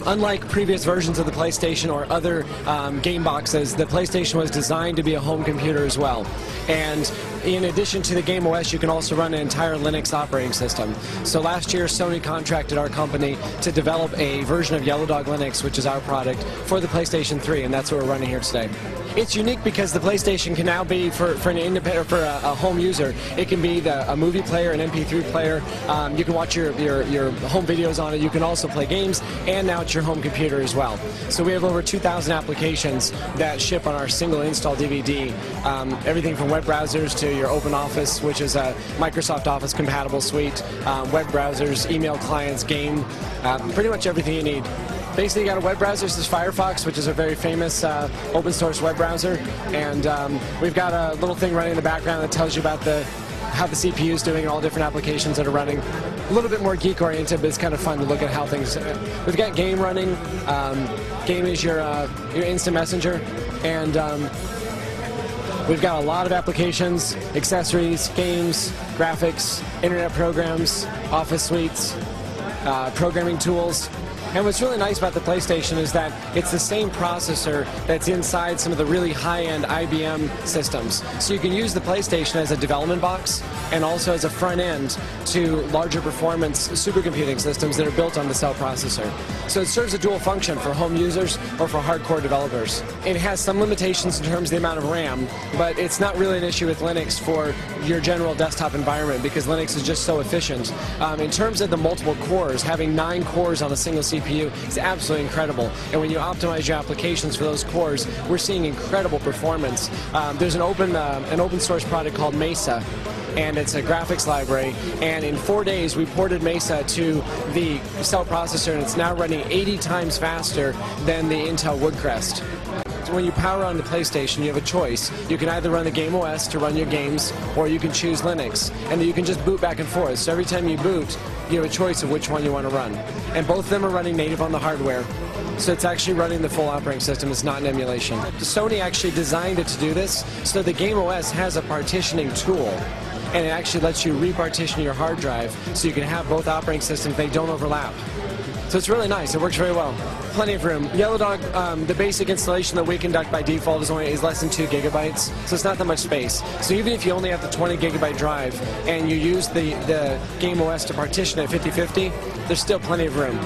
Unlike previous versions of the PlayStation or other game boxes, the PlayStation was designed to be a home computer as well. And in addition to the Game OS, you can also run an entire Linux operating system. So last year, Sony contracted our company to develop a version of Yellow Dog Linux, which is our product, for the PlayStation 3, and that's what we're running here today. It's unique because the PlayStation can now be, for an independent, for a home user, it can be a movie player, an MP3 player. You can watch your home videos on it. You can also play games, and now it's your home computer as well. So we have over 2,000 applications that ship on our single install DVD. Everything from web browsers to your Open Office, which is a Microsoft Office compatible suite, web browsers, email clients, game, pretty much everything you need. Basically, you got a web browser. This is Firefox, which is a very famous open source web browser, and we've got a little thing running in the background that tells you about how the CPU is doing and all different applications that are running. A little bit more geek oriented, but it's kind of fun to look at how things. We've got game running. Game is your instant messenger, and we've got a lot of applications, accessories, games, graphics, internet programs, office suites, programming tools. And what's really nice about the PlayStation is that it's the same processor that's inside some of the really high-end IBM systems. So you can use the PlayStation as a development box and also as a front end to larger performance supercomputing systems that are built on the cell processor. So it serves a dual function for home users or for hardcore developers. It has some limitations in terms of the amount of RAM, but it's not really an issue with Linux for your general desktop environment because Linux is just so efficient. In terms of the multiple cores, having 9 cores on a single CPU is absolutely incredible. And when you optimize your applications for those cores, we're seeing incredible performance. There's an open source product called Mesa, and it's a graphics library, and in 4 days we ported Mesa to the cell processor, and it's now running 80 times faster than the Intel Woodcrest. So when you power on the PlayStation, you have a choice. You can either run the Game OS to run your games, or you can choose Linux, and you can just boot back and forth. So every time you boot, you have a choice of which one you want to run. And both of them are running native on the hardware. So it's actually running the full operating system. It's not an emulation. Sony actually designed it to do this, so the Game OS has a partitioning tool, and it actually lets you repartition your hard drive so you can have both operating systems. They don't overlap. So it's really nice. It works very well. Plenty of room. Yellow Dog, the basic installation that we conduct by default is less than 2 gigabytes, so it's not that much space. So even if you only have the 20 gigabyte drive and you use the Game OS to partition at 50/50, there's still plenty of room.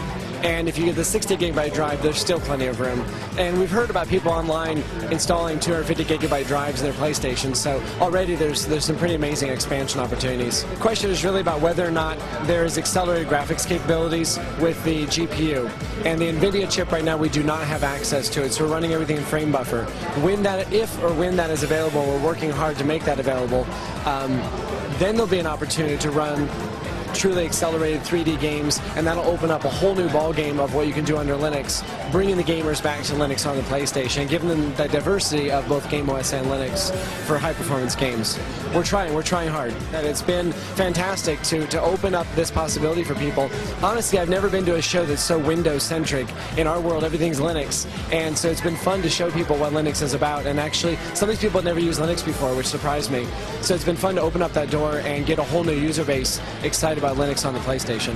And if you get the 60 gigabyte drive, there's still plenty of room. And we've heard about people online installing 250 gigabyte drives in their PlayStation, so already there's some pretty amazing expansion opportunities. The question is really about whether or not there is accelerated graphics capabilities with the GPU. And the NVIDIA chip right now, we do not have access to it, so we're running everything in frame buffer. When that is available, we're working hard to make that available. Then there'll be an opportunity to run truly accelerated 3D games, and that'll open up a whole new ballgame of what you can do under Linux, bringing the gamers back to Linux on the PlayStation, giving them the diversity of both Game OS and Linux for high-performance games. We're trying hard, and it's been fantastic to open up this possibility for people. Honestly, I've never been to a show that's so Windows-centric. In our world, everything's Linux, and so it's been fun to show people what Linux is about, and actually, some of these people have never used Linux before, which surprised me. So it's been fun to open up that door and get a whole new user base excited about Linux on the PlayStation.